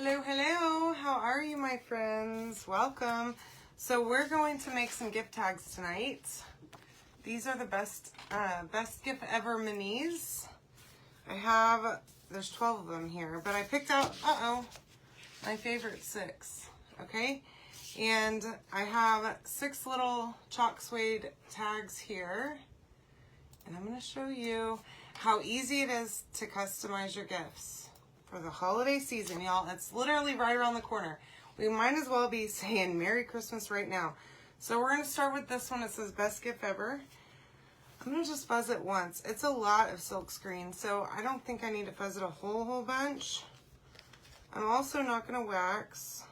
Hello, hello. How are you, my friends? Welcome. So we're going to make some gift tags tonight. These are the best gift ever minis. There's 12 of them here, but I picked out, my favorite 6, okay? And I have 6 little chalk suede tags here. And I'm gonna show you how easy it is to customize your gifts for the holiday season, y'all. It's literally right around the corner. We might as well be saying Merry Christmas right now. So we're gonna start with this one. It says best gift ever. I'm gonna just fuzz it once. It's a lot of silk screen, so I don't think I need to fuzz it a whole bunch. I'm also not gonna wax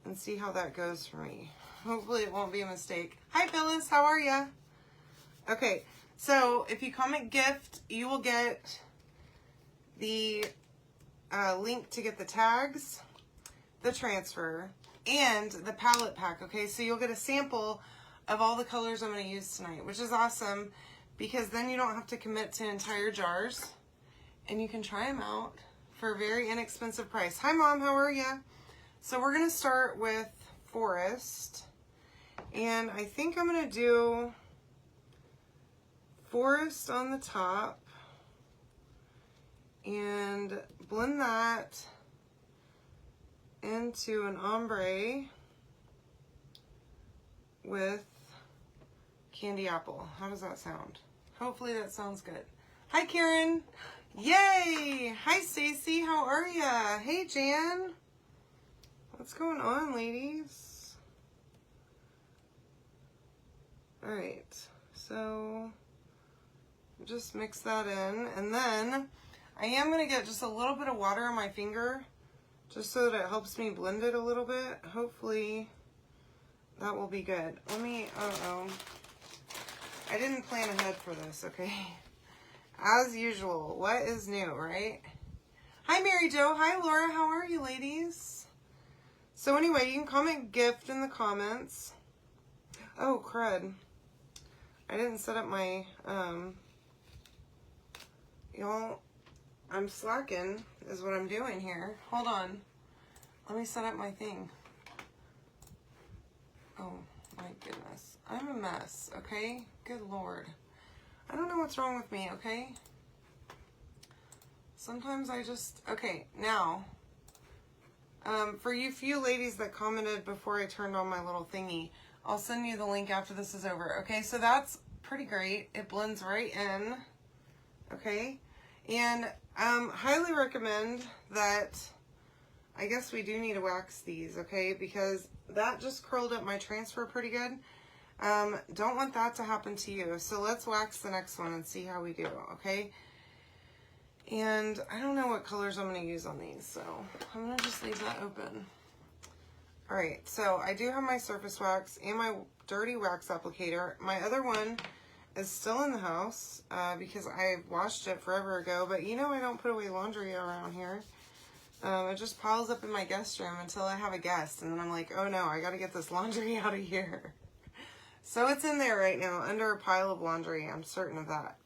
and see how that goes for me. Hopefully it won't be a mistake. Hi Phyllis, how are ya? Okay, so if you comment gift, you will get the link to get the tags, the transfer, and the palette pack, okay? So you'll get a sample of all the colors I'm going to use tonight, which is awesome because then you don't have to commit to entire jars and you can try them out for a very inexpensive price. Hi Mom, how are ya? So we're going to start with Forest, and I think I'm going to do Forest on the top and blend that into an ombre with candy apple. How does that sound? Hopefully that sounds good. Hi Karen. Yay. Hi Stacy. How are ya? Hey Jan. What's going on, ladies? All right. So just mix that in, and then I am going to get just a little bit of water on my finger just so that it helps me blend it a little bit. Hopefully that will be good. Let me, I didn't plan ahead for this, okay? As usual, what is new, right? Hi Mary Jo, hi Laura, how are you ladies? So anyway, you can comment gift in the comments. Oh, crud. I didn't set up my, y'all, I'm slacking is what I'm doing here. Hold on. Let me set up my thing. Oh my goodness. I'm a mess, okay? Good Lord. I don't know what's wrong with me, okay? Sometimes I just, okay, now, for you few ladies that commented before I turned on my little thingy, I'll send you the link after this is over. Okay, so that's pretty great. It blends right in, okay? And highly recommend that, I guess we do need to wax these, okay? Because that just curled up my transfer pretty good. Don't want that to happen to you. So let's wax the next one and see how we do, okay? And I don't know what colors I'm going to use on these, so I'm going to just leave that open. All right, so I do have my surface wax and my dirty wax applicator. My other one is still in the house because I washed it forever ago, but you know I don't put away laundry around here. It just piles up in my guest room until I have a guest, and then I'm like, oh no, I gotta get this laundry out of here. So it's in there right now under a pile of laundry, I'm certain of that.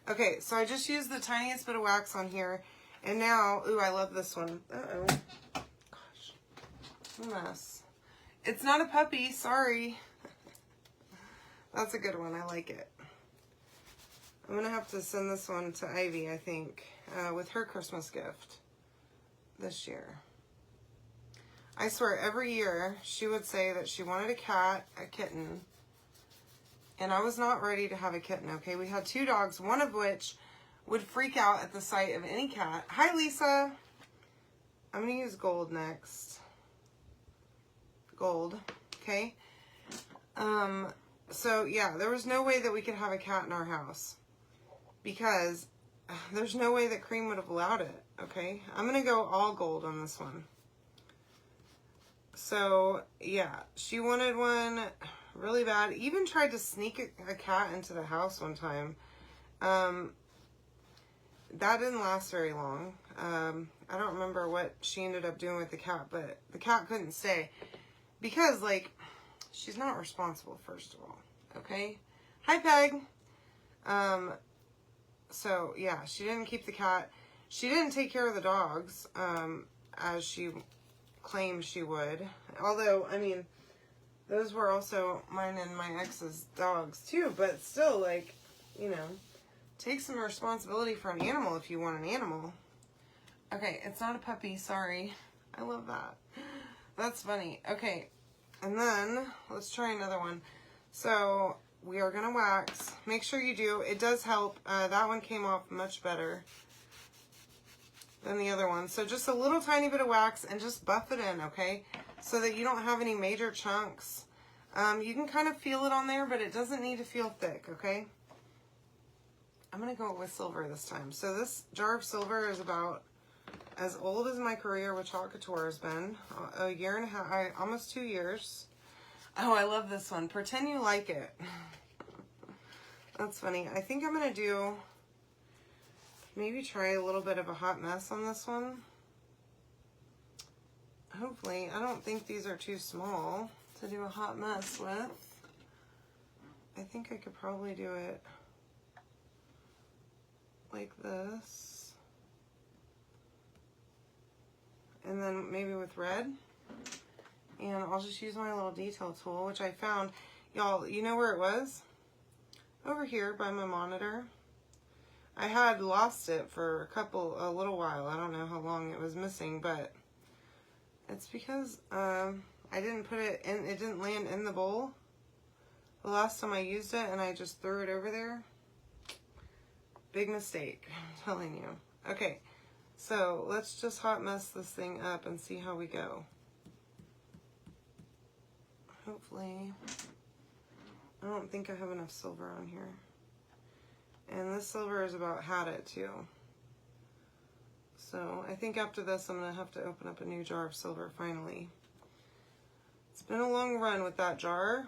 Okay, so I just used the tiniest bit of wax on here, and now, ooh, I love this one. Uh-oh. Gosh, it's a mess. It's not a puppy, sorry. That's a good one, I like it. I'm going to have to send this one to Ivy, I think, with her Christmas gift this year. I swear, every year she would say that she wanted a cat, a kitten, and I was not ready to have a kitten, okay? We had 2 dogs, one of which would freak out at the sight of any cat. Hi, Lisa. I'm going to use gold next. Gold, okay? So, yeah, there was no way that we could have a cat in our house because there's no way that Cream would have allowed it, okay? I'm going to go all gold on this one. So, yeah, she wanted one really bad. Even tried to sneak a cat into the house one time. That didn't last very long. I don't remember what she ended up doing with the cat, but the cat couldn't stay because, like, she's not responsible, first of all, okay? Hi, Peg. So, yeah, she didn't keep the cat. She didn't take care of the dogs, as she claimed she would. Although, I mean, those were also mine and my ex's dogs too, but still, like, you know, take some responsibility for an animal if you want an animal. Okay, it's not a puppy, sorry. I love that. That's funny. Okay, and then let's try another one. So we are gonna wax. Make sure you do. It does help. That one came off much better than the other one. So just a little tiny bit of wax and just buff it in, okay? So that you don't have any major chunks. You can kind of feel it on there, but it doesn't need to feel thick, okay? I'm gonna go with silver this time. So this jar of silver is about as old as my career with Chalk Couture has been. A year and a half, almost 2 years. Oh, I love this one. Pretend you like it. That's funny. I think I'm gonna do, maybe try a little bit of a hot mess on this one. Hopefully, I don't think these are too small to do a hot mess with. I think I could probably do it like this. And then maybe with red. And I'll just use my little detail tool, which I found. Y'all, you know where it was? Over here by my monitor. I had lost it for a little while. I don't know how long it was missing, but it's because I didn't put it in, it didn't land in the bowl the last time I used it, and I just threw it over there. Big mistake, I'm telling you. Okay, so let's just hot mess this thing up and see how we go. Hopefully, I don't think I have enough silver on here. And this silver is about had it too. So I think after this, I'm gonna have to open up a new jar of silver finally. It's been a long run with that jar.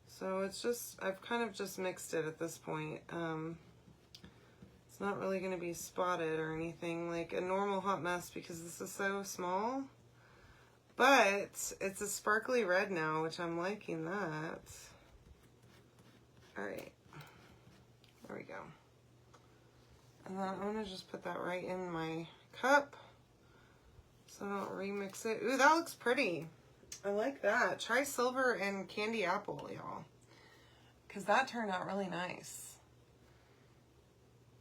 So it's just, I've kind of just mixed it at this point. It's not really gonna be spotted or anything like a normal hot mess because this is so small. But it's a sparkly red now, which I'm liking that. All right, there we go. And then I'm gonna just put that right in my cup so I don't remix it. Ooh, that looks pretty. I like that. Try silver and candy apple, y'all, because that turned out really nice.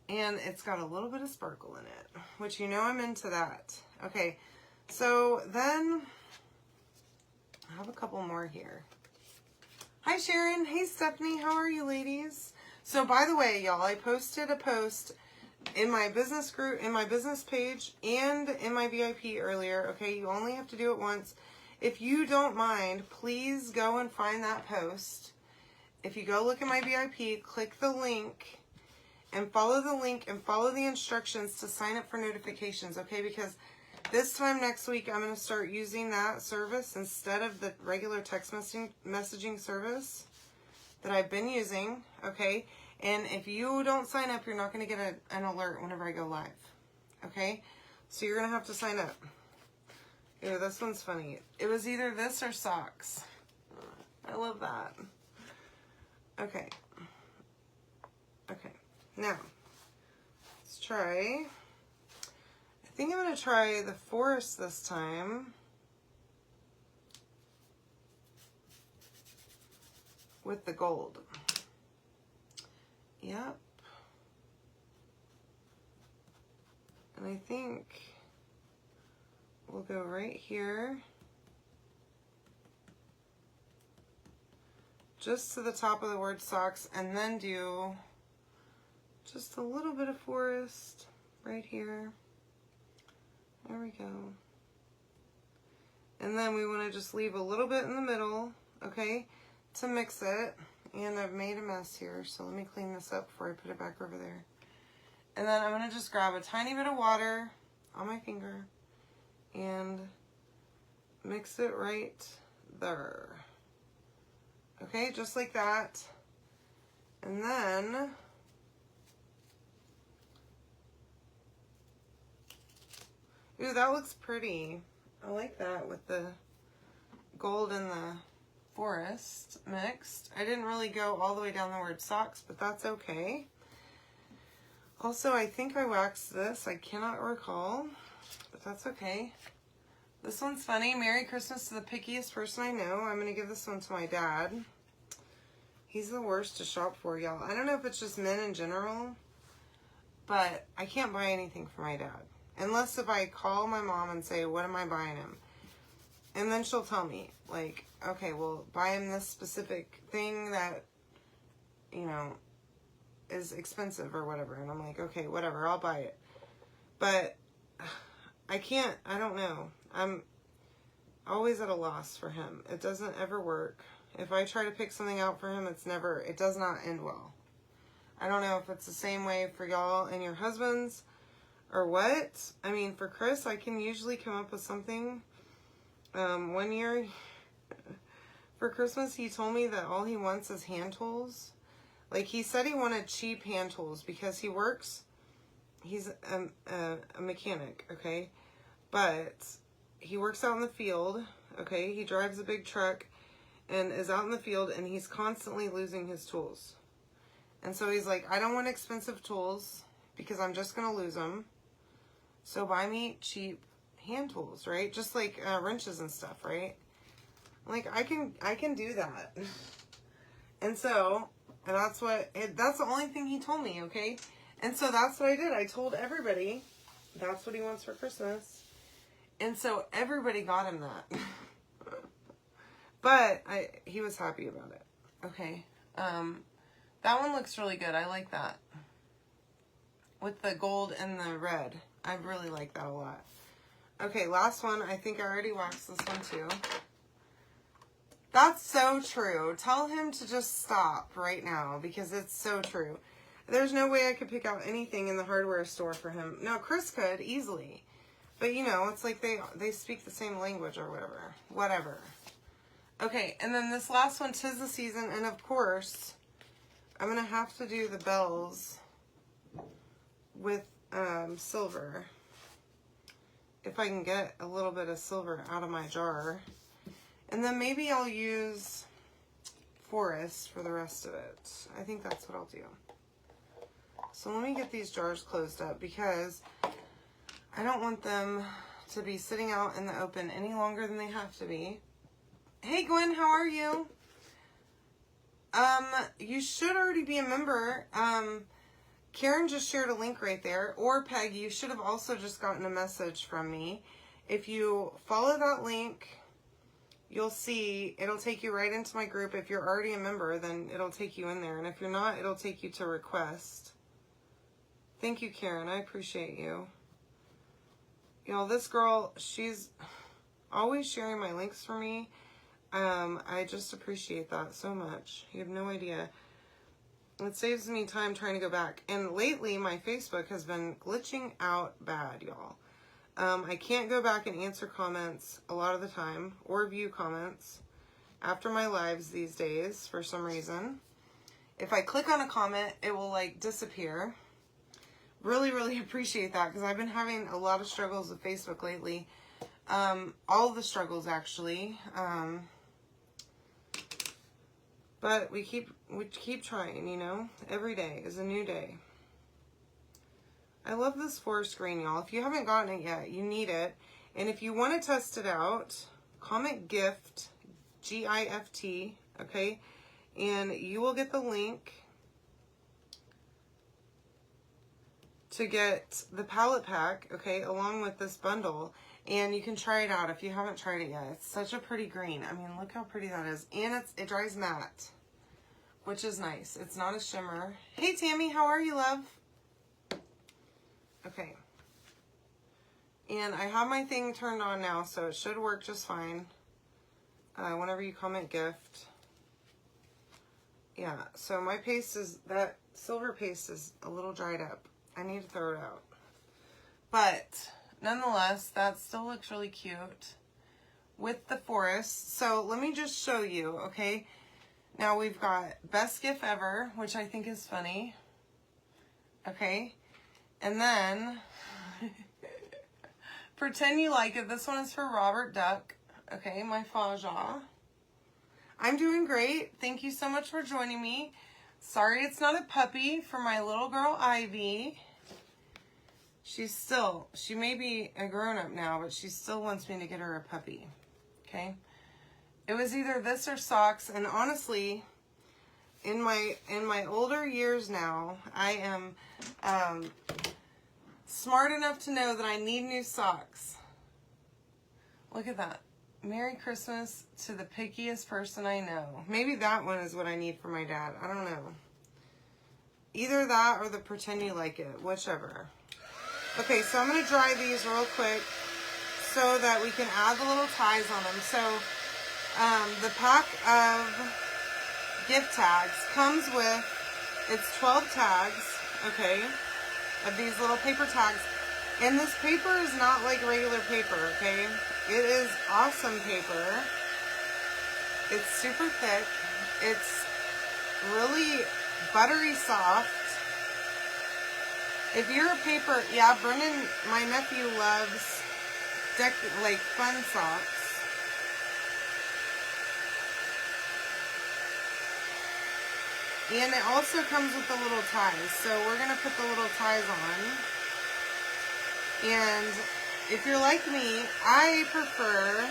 And it's got a little bit of sparkle in it, which you know I'm into that. Okay, so then I have a couple more here. Hi, Sharon. Hey, Stephanie. How are you, ladies? So, by the way, y'all, I posted a post in my business group, in my business page, and in my VIP earlier. Okay, you only have to do it once. If you don't mind, please go and find that post. If you go look at my VIP, click the link and follow the link and follow the instructions to sign up for notifications, okay? Because this time next week, I'm going to start using that service instead of the regular text messaging service that I've been using, okay? And if you don't sign up, you're not going to get an alert whenever I go live, okay? So you're going to have to sign up. Ew, this one's funny. It was either this or socks. I love that. Okay. Okay. Now, let's try. I think I'm going to try the forest this time with the gold. Yep. And I think we'll go right here, just to the top of the word socks, and then do just a little bit of forest right here. There we go. And then we want to just leave a little bit in the middle, okay, to mix it. And I've made a mess here, so let me clean this up before I put it back over there. And then I'm going to just grab a tiny bit of water on my finger and mix it right there. Okay, just like that. And then ooh, that looks pretty. I like that with the gold and the forest mixed. I didn't really go all the way down the word socks, but that's okay. Also, I think I waxed this. I cannot recall, but that's okay. This one's funny. Merry Christmas to the pickiest person I know. I'm going to give this one to my dad. He's the worst to shop for, y'all. I don't know if it's just men in general, but I can't buy anything for my dad. Unless if I call my mom and say, what am I buying him? And then she'll tell me, like, okay, well, buy him this specific thing that, you know, is expensive or whatever. And I'm like, okay, whatever, I'll buy it. But I can't, I don't know. I'm always at a loss for him. It doesn't ever work. If I try to pick something out for him, it does not end well. I don't know if it's the same way for y'all and your husbands or what. I mean, for Chris, I can usually come up with something. One year for Christmas, he told me that all he wants is hand tools. Like, he said he wanted cheap hand tools because he works, he's a mechanic, okay? But he works out in the field, okay? He drives a big truck and is out in the field, and he's constantly losing his tools. And so he's like, I don't want expensive tools because I'm just going to lose them. So buy me cheap hand tools, right? Just like wrenches and stuff, right? Like, I can do that. And so, and that's the only thing he told me, okay? And so that's what I did. I told everybody that's what he wants for Christmas. And so everybody got him that. But he was happy about it. Okay. That one looks really good. I like that. With the gold and the red. I really like that a lot. Okay, last one. I think I already waxed this one too. That's so true. Tell him to just stop right now because it's so true. There's no way I could pick out anything in the hardware store for him. No, Chris could easily. But you know, it's like they speak the same language or whatever. Whatever. Okay, and then this last one, 'Tis the Season, and of course, I'm going to have to do the bells with silver. If I can get a little bit of silver out of my jar. And then maybe I'll use forest for the rest of it. I think that's what I'll do. So let me get these jars closed up because I don't want them to be sitting out in the open any longer than they have to be. Hey Gwen, how are you? You should already be a member. Karen just shared a link right there. Or Peggy, you should have also just gotten a message from me. If you follow that link, you'll see it'll take you right into my group. If you're already a member, then it'll take you in there. And if you're not, it'll take you to request. Thank you, Karen. I appreciate you. You know, this girl, she's always sharing my links for me. I just appreciate that so much. You have no idea. It saves me time trying to go back. And lately, my Facebook has been glitching out bad, y'all. I can't go back and answer comments a lot of the time, or view comments after my lives these days for some reason. If I click on a comment, it will like disappear. Really, really appreciate that because I've been having a lot of struggles with Facebook lately. All the struggles actually. But we keep trying, you know. Every day is a new day. I love this forest green, y'all. If you haven't gotten it yet, you need it. And if you want to test it out, comment gift, GIFT, okay? And you will get the link to get the palette pack, okay, along with this bundle. And you can try it out if you haven't tried it yet. It's such a pretty green. I mean, look how pretty that is. And it dries matte, which is nice. It's not a shimmer. Hey, Tammy, how are you, love? Okay. And I have my thing turned on now, so it should work just fine. Whenever you comment gift. Yeah, so my paste is, that silver paste is a little dried up. I need to throw it out. But nonetheless, that still looks really cute with the forest. So let me just show you, okay? Now we've got Best Gift Ever, which I think is funny. Okay? And then Pretend You Like It. This one is for Robert Duck. Okay, my Faja. I'm doing great. Thank you so much for joining me. Sorry it's not a puppy for my little girl, Ivy. She may be a grown-up now, but she still wants me to get her a puppy. Okay? It was either this or socks, and honestly, in my older years now, I am smart enough to know that I need new socks. Look at that. Merry Christmas to the pickiest person I know. Maybe that one is what I need for my dad. I don't know. Either that or the pretend you like it. Whichever. Okay, so I'm going to dry these real quick so that we can add the little ties on them. So the pack of gift tags comes with, it's 12 tags, okay, of these little paper tags. And this paper is not like regular paper, okay? It is awesome paper. It's super thick. It's really buttery soft. If you're a paper, yeah, Brennan, my nephew loves like fun socks. And it also comes with the little ties. So we're going to put the little ties on. And if you're like me, I prefer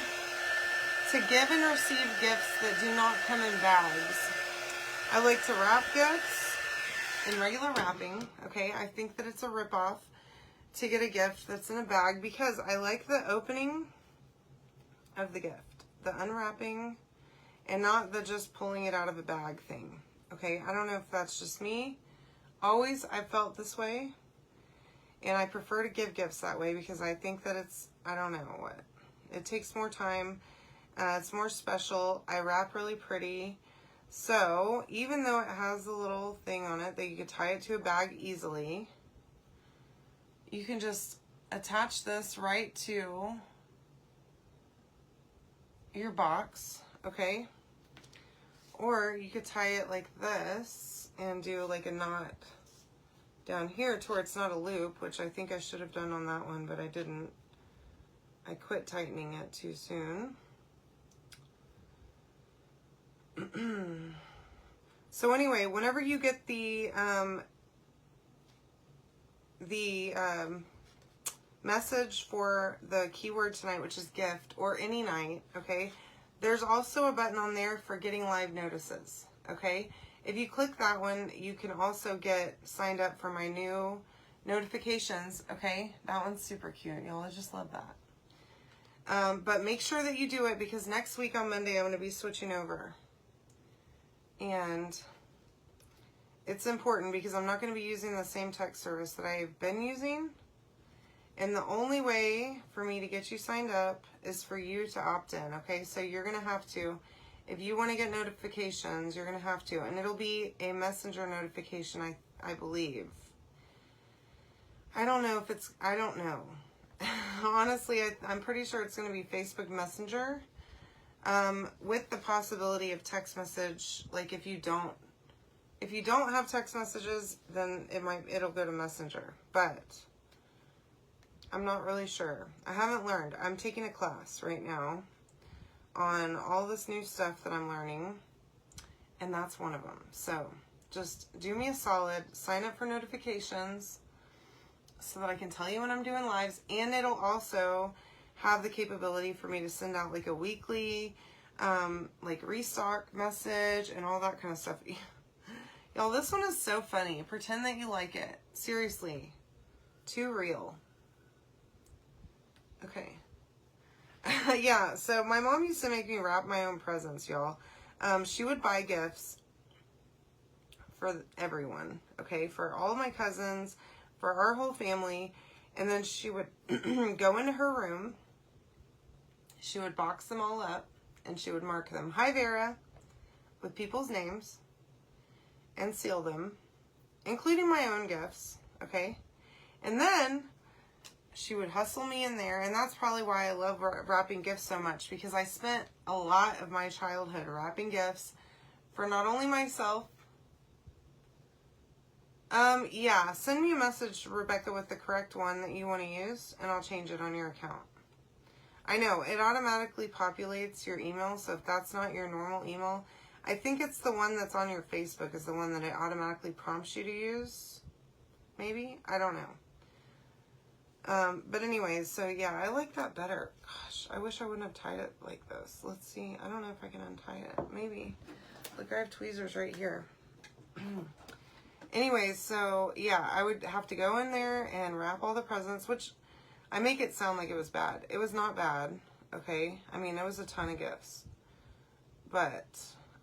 to give and receive gifts that do not come in bags. I like to wrap gifts in regular wrapping. Okay, I think that it's a ripoff to get a gift that's in a bag because I like the opening of the gift, the unwrapping, and not the just pulling it out of a bag thing. Okay, I don't know if that's just me. Always I've felt this way. And I prefer to give gifts that way because I think that it's, I don't know what. It takes more time. It's more special. I wrap really pretty. So even though it has a little thing on it that you could tie it to a bag easily, you can just attach this right to your box, okay? Or you could tie it like this and do like a knot down here to where it's not a loop, which I think I should have done on that one, but I didn't. I quit tightening it too soon. So anyway, whenever you get the message for the keyword tonight, which is gift, or any night, okay, there's also a button on there for getting live notices, okay? If you click that one, you can also get signed up for my new notifications, okay? That one's super cute, y'all. I just love that. But make sure that you do it because next week on Monday, I'm going to be switching over. And it's important because I'm not going to be using the same text service that I've been using. And the only way for me to get you signed up is for you to opt in, okay? So you're going to have to, if you want to get notifications, you're going to have to. And it'll be a messenger notification, I believe. I don't know if it's, I don't know. Honestly, I'm pretty sure it's going to be Facebook Messenger. With the possibility of text message, like if you don't have text messages, then it'll go to Messenger. But I'm not really sure. I haven't learned. I'm taking a class right now on all this new stuff that I'm learning, and that's one of them. So just do me a solid, sign up for notifications so that I can tell you when I'm doing lives, and it'll also have the capability for me to send out like a weekly like restock message and all that kind of stuff. Y'all, this one is so funny. Pretend that you like it. Seriously. Too real. Okay. Yeah, so my mom used to make me wrap my own presents, y'all. She would buy gifts for everyone, okay? For all of my cousins, for our whole family. And then she would go into her room. She would box them all up. And she would mark them, "Hi, Vera," with people's names. And seal them, including my own gifts, okay? And then she would hustle me in there, and that's probably why I love wrapping gifts so much, because I spent a lot of my childhood wrapping gifts for not only myself. Yeah, send me a message, Rebecca, with the correct one that you want to use, and I'll change it on your account. I know, it automatically populates your email, so if that's not your normal email, I think it's the one that's on your Facebook is the one that it automatically prompts you to use. Maybe? I don't know. But anyways, so yeah, I like that better. Gosh, I wish I wouldn't have tied it like this. Let's see. I don't know if I can untie it. Maybe. Look, I have tweezers right here. Anyways, so yeah, I would have to go in there and wrap all the presents, which I make it sound like it was bad. It was not bad, okay? I mean, it was a ton of gifts. But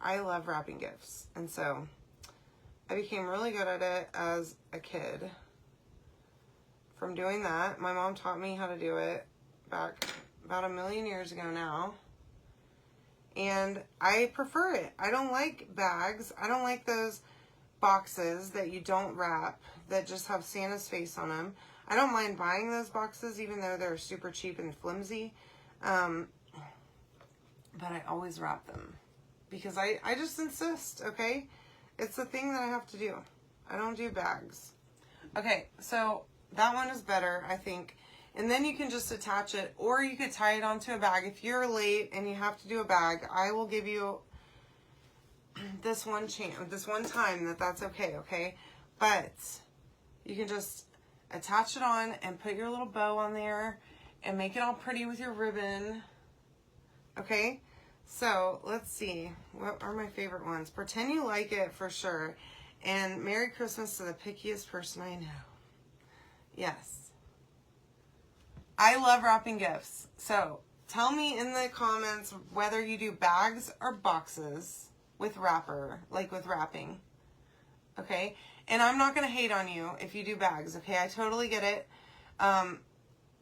I love wrapping gifts. And so I became really good at it as a kid. From doing that, my mom taught me how to do it back about 1,000,000 years ago now. And I prefer it. I don't like bags. I don't like those boxes that you don't wrap that just have Santa's face on them. I don't mind buying those boxes even though they're super cheap and flimsy. But I always wrap them because I just insist, okay? It's the thing that I have to do. I don't do bags. Okay, so that one is better, I think. And then you can just attach it, or you could tie it onto a bag. If you're late and you have to do a bag, I will give you this one chance, this one time that's okay, okay? But you can just attach it on and put your little bow on there and make it all pretty with your ribbon, okay? So let's see, what are my favorite ones? Pretend You Like It for sure. And Merry Christmas to the Pickiest Person I Know. Yes. I love wrapping gifts. So tell me in the comments whether you do bags or boxes with wrapper, like with wrapping. Okay? And I'm not going to hate on you if you do bags. Okay? I totally get it.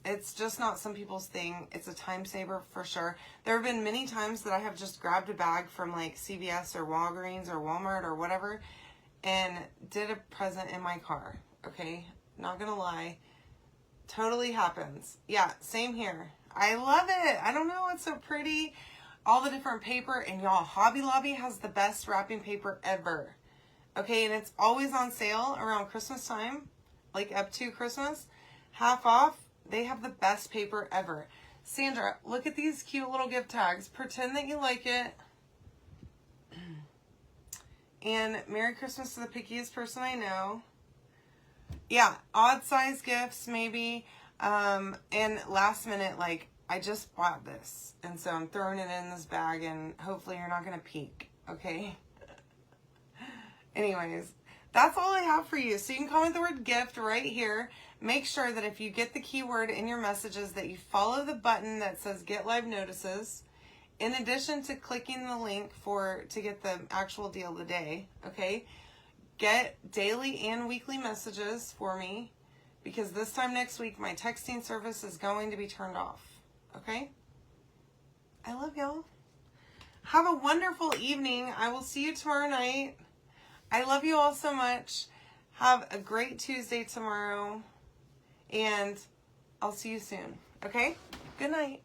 It's just not some people's thing. It's a time saver for sure. There have been many times that I have just grabbed a bag from like CVS or Walgreens or Walmart or whatever and did a present in my car. Okay? Not gonna lie. Totally happens. Yeah, same here. I love it. I don't know. It's so pretty. All the different paper. And y'all, Hobby Lobby has the best wrapping paper ever. Okay, and it's always on sale around Christmas time. Like up to Christmas. Half off. They have the best paper ever. Sandra, look at these cute little gift tags. Pretend that you like it. And Merry Christmas to the Pickiest Person I Know. Yeah, odd size gifts maybe. And last minute, like, I just bought this. And so I'm throwing it in this bag and hopefully you're not going to peek. Okay? Anyways, that's all I have for you. So you can comment the word gift right here. Make sure that if you get the keyword in your messages that you follow the button that says Get Live Notices. In addition to clicking the link to get the actual deal of the day. Okay? Get daily and weekly messages for me because this time next week my texting service is going to be turned off. Okay? I love y'all. Have a wonderful evening. I will see you tomorrow night. I love you all so much. Have a great Tuesday tomorrow. And I'll see you soon. Okay? Good night.